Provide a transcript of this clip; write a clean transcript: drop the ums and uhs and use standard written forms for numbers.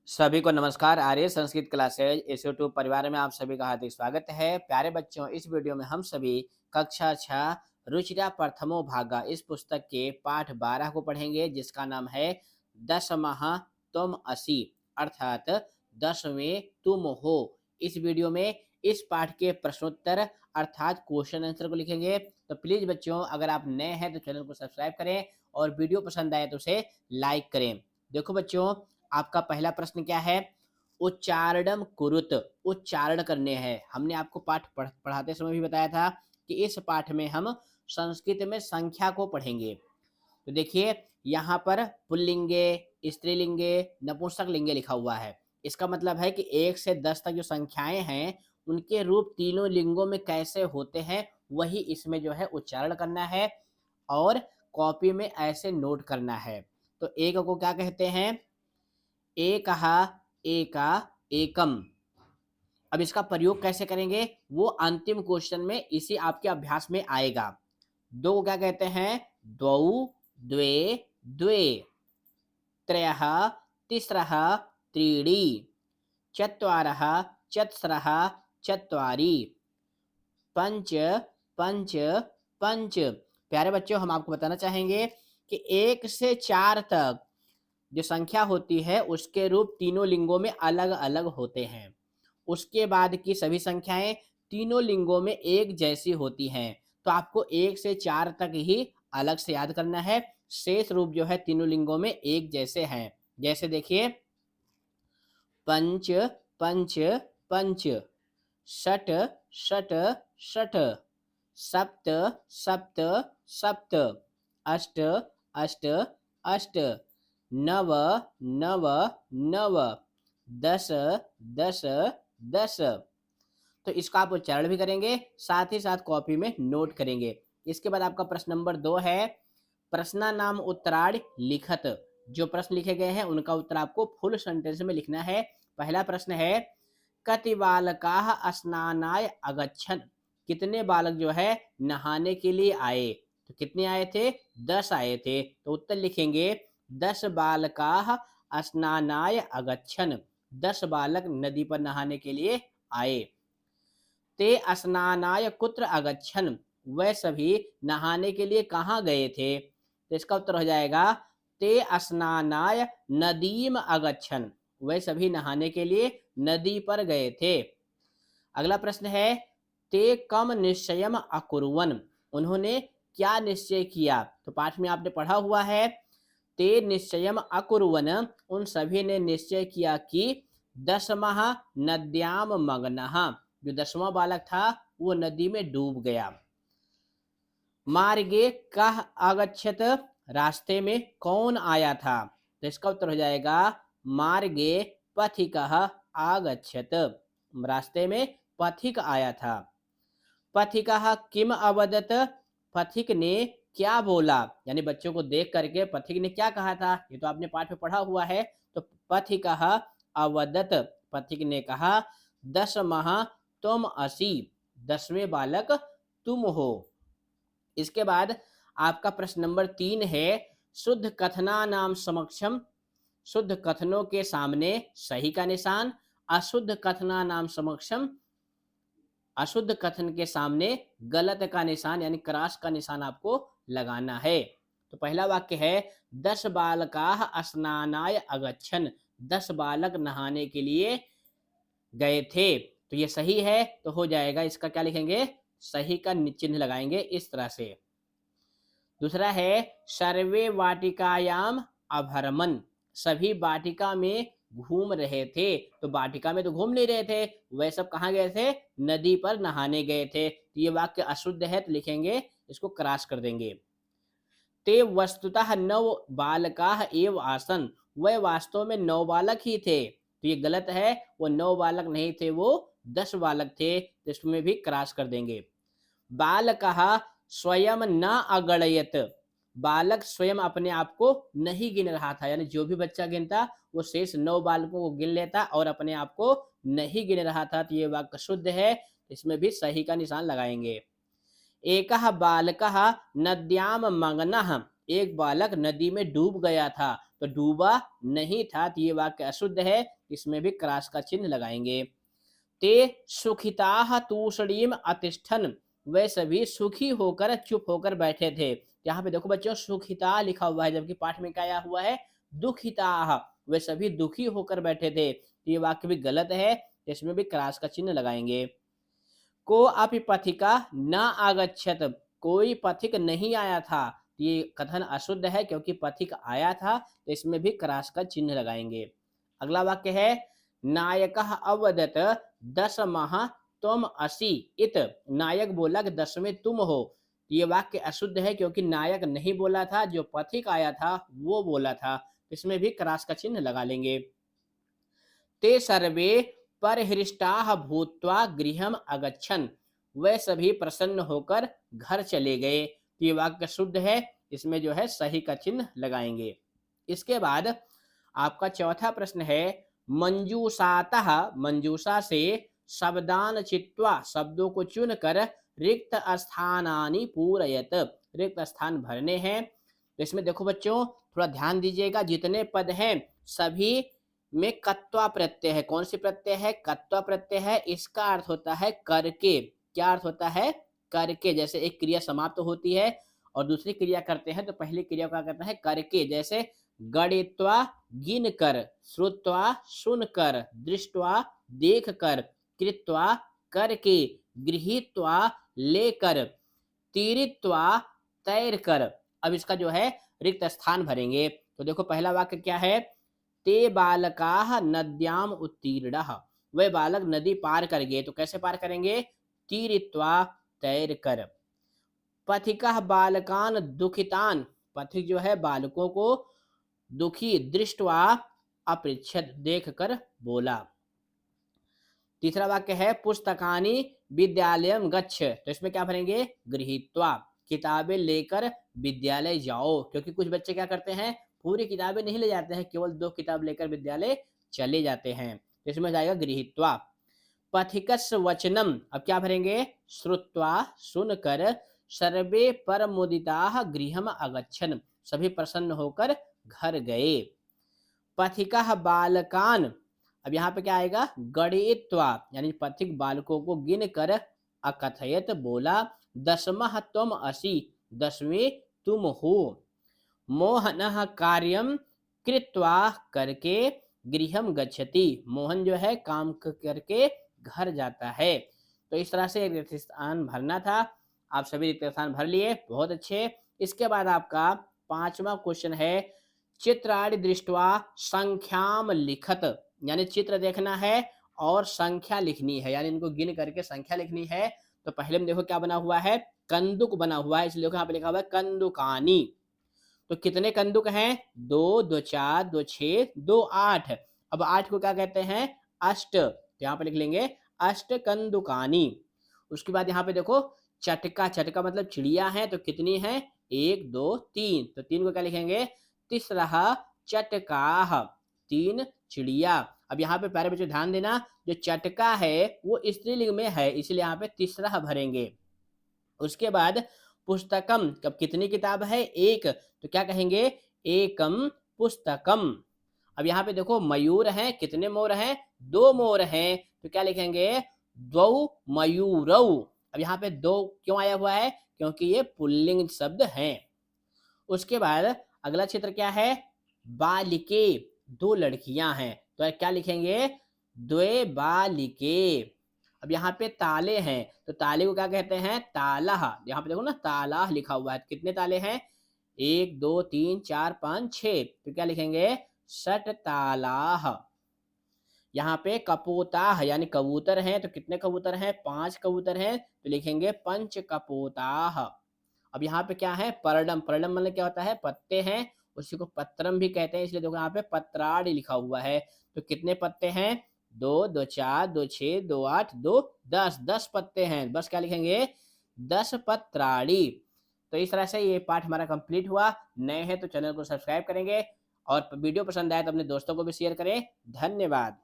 सभी को नमस्कार। आर्य संस्कृत क्लासेज इस यूट्यूब परिवार में आप सभी का हार्दिक स्वागत है। प्यारे बच्चों, इस वीडियो में हम सभी कक्षा 6 रुचिरा प्रथमो भागा इस पुस्तक के पाठ 12 को पढ़ेंगे, जिसका नाम है दशमः तुम असि, अर्थात 10वें तुम हो। इस वीडियो में इस पाठ के प्रश्नोत्तर अर्थात क्वेश्चन आंसर को लिखेंगे। तो प्लीज बच्चों, अगर आप नए हैं तो चैनल को सब्सक्राइब करें और वीडियो पसंद आए तो उसे लाइक करें। देखो बच्चों, आपका पहला प्रश्न क्या है? उच्चारणम कुरुत, उच्चारण करने हैं। हमने आपको पाठ पढ़ाते समय भी बताया था कि इस पाठ में हम संस्कृत में संख्या को पढ़ेंगे। तो देखिए, यहाँ पर पुल्लिंगे, स्त्रीलिंगे, नपुंसक लिंगे लिखा हुआ है। इसका मतलब है कि 1 से 10 तक जो संख्याएं हैं उनके रूप तीनों लिंगों में कैसे होते हैं, वही इसमें जो है उच्चारण करना है और कॉपी में ऐसे नोट करना है। तो एक को क्या कहते हैं? एकः, एका, एकम। अब इसका प्रयोग कैसे करेंगे वो अंतिम क्वेश्चन में इसी आपके अभ्यास में आएगा। दो को क्या कहते हैं? द्वौ, द्वे, द्वे। त्रयः, तिस्रः, त्रीणि। चत्वारः, चत्स्रः, चत्वारि। पंच, पंच, पंच। प्यारे बच्चों, हम आपको बताना चाहेंगे कि 1 से 4 तक जो संख्या होती है उसके रूप तीनों लिंगों में अलग अलग होते हैं। उसके बाद की सभी संख्याएं तीनों लिंगों में एक जैसी होती हैं। तो आपको 1 से 4 तक ही अलग से याद करना है। शेष रूप जो है तीनों लिंगों में एक जैसे हैं। जैसे देखिए, पंच, पंच, पंच। षट, षट, षट। सप्त, सप्त, सप्त। अष्ट, अष्ट, अष्ट। नव, नव, नव। दस, दस, दस। तो इसका आप उच्चारण भी करेंगे, साथ ही साथ कॉपी में नोट करेंगे। इसके बाद आपका प्रश्न नंबर 2 है, प्रश्ना नाम उत्तरार्ध लिखत। जो प्रश्न लिखे गए हैं उनका उत्तर आपको फुल सेंटेंस में लिखना है। पहला प्रश्न है, कति बालकाः स्नानाय अगच्छन्। कितने बालक जो है नहाने के लिए आए? तो कितने आए थे? 10 आए थे। तो उत्तर लिखेंगे 10 बालकाः स्नानाय अगच्छन्। 10 बालक नदी पर नहाने के लिए आए। ते स्नानाय कुत्र अगच्छन्। वह सभी नहाने के लिए कहाँ गए थे? तो इसका उत्तर हो जाएगा ते स्नानाय नदीम अगच्छन्। वह सभी नहाने के लिए नदी पर गए थे। अगला प्रश्न है, ते कम निश्चयम अकुर्वन्। उन्होंने क्या निश्चय किया? तो पाठ में आपने पढ़ा हुआ है, ते निश्चयम अकुर्वन्। उन सभी ने निश्चय किया कि दशमः नद्याम मग्नः। जो 10वां बालक था वो नदी में डूब गया। मार्गे कः आगच्छत। रास्ते में कौन आया था? तो इसका उत्तर हो जाएगा मार्गे पथिकः आगच्छत। रास्ते में पथिक आया था। पथिकः किम अवदत। पथिक ने क्या बोला? यानी बच्चों को देख करके पथिक ने क्या कहा था, ये तो आपने पाठ में पढ़ा हुआ है। तो पथिकः अवदत, पथिक ने कहा, दशमः तुम असि। 10वें बालक तुम हो। इसके बाद आपका प्रश्न नंबर 3 है, शुद्ध कथना नाम समक्षम। शुद्ध कथनों के सामने सही का निशान, अशुद्ध कथना नाम समक्षम अशुद्ध कथन के सामने गलत का निशान यानी क्रॉस का निशान आपको लगाना है। तो पहला वाक्य है, 10 बालकाः स्नानाय अगच्छन्। 10 बालक नहाने के लिए गए थे। तो ये सही है, तो हो जाएगा इसका क्या लिखेंगे? सही का चिन्ह लगाएंगे इस तरह से। दूसरा है, सर्वे वाटिकायाम अभरमन। सभी वाटिका में घूम रहे थे। तो वाटिका में तो घूम नहीं रहे थे, वह सब कहाँ गए थे? नदी पर नहाने गए थे। तो ये वाक्य अशुद्ध है, तो लिखेंगे, इसको क्रॉस कर देंगे। ते वस्तुतः 9 बालकाः एव आसन। वह वास्तव में 9 बालक ही थे। तो ये गलत है, वो 9 बालक नहीं थे, वो 10 बालक थे। तो इसमें भी क्रॉस कर देंगे। बालकः स्वयं न अगणयत। बालक स्वयं अपने आप को नहीं गिन रहा था, यानी जो भी बच्चा गिनता वो शेष 9 बालकों को गिन लेता और अपने आप को नहीं गिन रहा था। तो ये वाक्य शुद्ध है, इसमें भी सही का निशान लगाएंगे। एकः बालकः नद्याम मग्नः। एक बालक नदी में डूब गया था। तो डूबा नहीं था, तो ये वाक्य अशुद्ध है, इसमें भी क्रॉस का चिन्ह लगाएंगे। ते सुखिताः तूष्णीम अतिष्ठन, वे सभी सुखी होकर चुप होकर बैठे थे। यहाँ पे देखो बच्चों सुखिता लिखा हुआ है, जबकि पाठ में क्या आया हुआ है, दुखिताः, वे सभी दुखी होकर बैठे थे। ये वाक्य भी गलत है, इसमें भी क्रॉस का चिन्ह लगाएंगे। को अपि पथिका न आगच्छत, कोई पथिक नहीं आया था। ये कथन अशुद्ध है क्योंकि पथिक आया था, तो इसमें भी क्रॉस का चिन्ह लगाएंगे। अगला वाक्य है नायकः अवदत दशमः त्वम असि इत, नायक बोला कि 10वें तुम हो। ये वाक्य अशुद्ध है क्योंकि नायक नहीं बोला था, जो पथिक आया था वो बोला था। इसमें भी क्रॉस का चिन्ह लगा लेंगे। ते सर्वे परहृष्टाः भूत्वा गृहम् अगच्छन्, वे सभी प्रसन्न होकर घर चले गए। ये वाक्य शुद्ध है, इसमें जो है सही का चिन्ह लगाएंगे। इसके बाद आपका चौथा प्रश्न है मंजूषातः, मंजूषा से शब्दान चित्वा, शब्दों को चुनकर रिक्त स्थानानि पूरयत, रिक्त स्थान भरने हैं। तो इसमें देखो बच्चों थोड़ा ध्यान दीजिएगा, जितने पद हैं सभी में कत्वा प्रत्यय है। कौन सी प्रत्यय है, कत्वा प्रत्यय है। इसका अर्थ होता है करके। क्या अर्थ होता है, करके। जैसे एक क्रिया समाप्त होती है और दूसरी क्रिया करते हैं, तो पहली क्रिया क्या करता है, करके। जैसे गणित्वा गिन कर, श्रुत्वा सुनकर, दृष्टवा देख कर, कृत्वा करके, गृहीत्वा लेकर, तीरित्वा तैर कर। अब इसका जो है रिक्त स्थान भरेंगे। तो देखो पहला वाक्य क्या है, ते बालकाः नद्याम उत्तीर्णः, वे बालक नदी पार कर गए। तो कैसे पार करेंगे, तीरित्वा तैर कर। पथिकः बालकान दुखितान, पथिक जो है बालकों को दुखी दृष्टवा अपृच्छद, देख कर बोला। तीसरा वाक्य है पुस्तकानि विद्यालयम गच्छ, तो इसमें क्या भरेंगे, गृहीत्वा, किताबें लेकर विद्यालय जाओ। क्योंकि कुछ बच्चे क्या करते हैं, पूरी किताबें नहीं ले जाते हैं, केवल 2 किताब लेकर विद्यालय चले जाते हैं। तो इसमें जाएगा गृहीत्वा। पथिकस्य वचनम, अब क्या भरेंगे, श्रुत्वा सुनकर, सर्वे परमुदिताः गृहम अगच्छन्, सभी प्रसन्न होकर घर गए। पथिकः बालकान, अब यहाँ पे क्या आएगा, गणयित्वा, यानी पथिक बालकों को गिन कर, अकथयत बोला, दशमः त्वम असि, 10वें तुम हो। मोहनः कार्यम कृत्वा, करके, गृहम गच्छति, मोहन जो है काम करके घर जाता है। तो इस तरह से एक रिक्त स्थान भरना था। आप सभी रिक्त स्थान भर लिए, बहुत अच्छे। इसके बाद आपका 5वां क्वेश्चन है चित्राणि दृष्ट्वा संख्याम लिखत, यानी चित्र देखना है और संख्या लिखनी है, यानी इनको गिन करके संख्या लिखनी है। तो पहले में देखो क्या बना हुआ है, कंदुक बना हुआ है, इसलिए देखो यहाँ पे लिखा हुआ है कंदुकानी। तो कितने कंदुक हैं, 2, 2 4, 2 6, 2 8। अब 8 को क्या कहते हैं, अष्ट। तो यहाँ पे लिख लेंगे अष्ट कंदुकानी। उसके बाद यहाँ पे देखो चटका, चटका मतलब चिड़िया है, तो कितनी है, 1 2 3। तो 3 को क्या लिखेंगे, तिस्रः चटकाः, 3 चिड़िया। अब यहाँ पे प्यारे बच्चों ध्यान देना, जो चटका है वो स्त्रीलिंग में है, इसलिए यहाँ पे तिस्रः भरेंगे। उसके बाद पुस्तकम, कब कितनी किताब है, 1, तो क्या कहेंगे, एकम पुस्तकम। अब यहाँ पे देखो मयूर हैं, कितने मोर हैं, 2 मोर हैं, तो क्या लिखेंगे, द्वौ मयूरौ। अब यहाँ पे 2 क्यों आया हुआ है, क्योंकि ये पुल्लिंग शब्द हैं। उसके बाद अगला क्षेत्र क्या है, बालिके, 2 लड़कियां हैं, तो क्या लिखेंगे, द्वे बालिके। अब यहाँ पे ताले हैं, तो ताले को क्या कहते हैं, तालाह। यहाँ पे देखो ना तालाह लिखा हुआ है, कितने ताले हैं, 1 2 3 4 5 6, तो क्या लिखेंगे, षट तालाह। यहाँ पे कपोताह यानी कबूतर हैं, तो कितने कबूतर हैं, 5 कबूतर हैं, तो लिखेंगे पंच कपोताह। अब यहाँ पे क्या है, परडम, परडम मतलब क्या होता है, पत्ते हैं, उसी को पत्रम भी कहते हैं, इसलिए देखो यहाँ पे पत्राड़ी लिखा हुआ है। तो कितने पत्ते हैं, 2 2 4 2 6 2 8 2 10, 10 पत्ते हैं, बस क्या लिखेंगे, 10 पत्राड़ी। तो इस तरह से ये पाठ हमारा कंप्लीट हुआ। नए हैं तो चैनल को सब्सक्राइब करेंगे और वीडियो पसंद आए तो अपने दोस्तों को भी शेयर करें। धन्यवाद।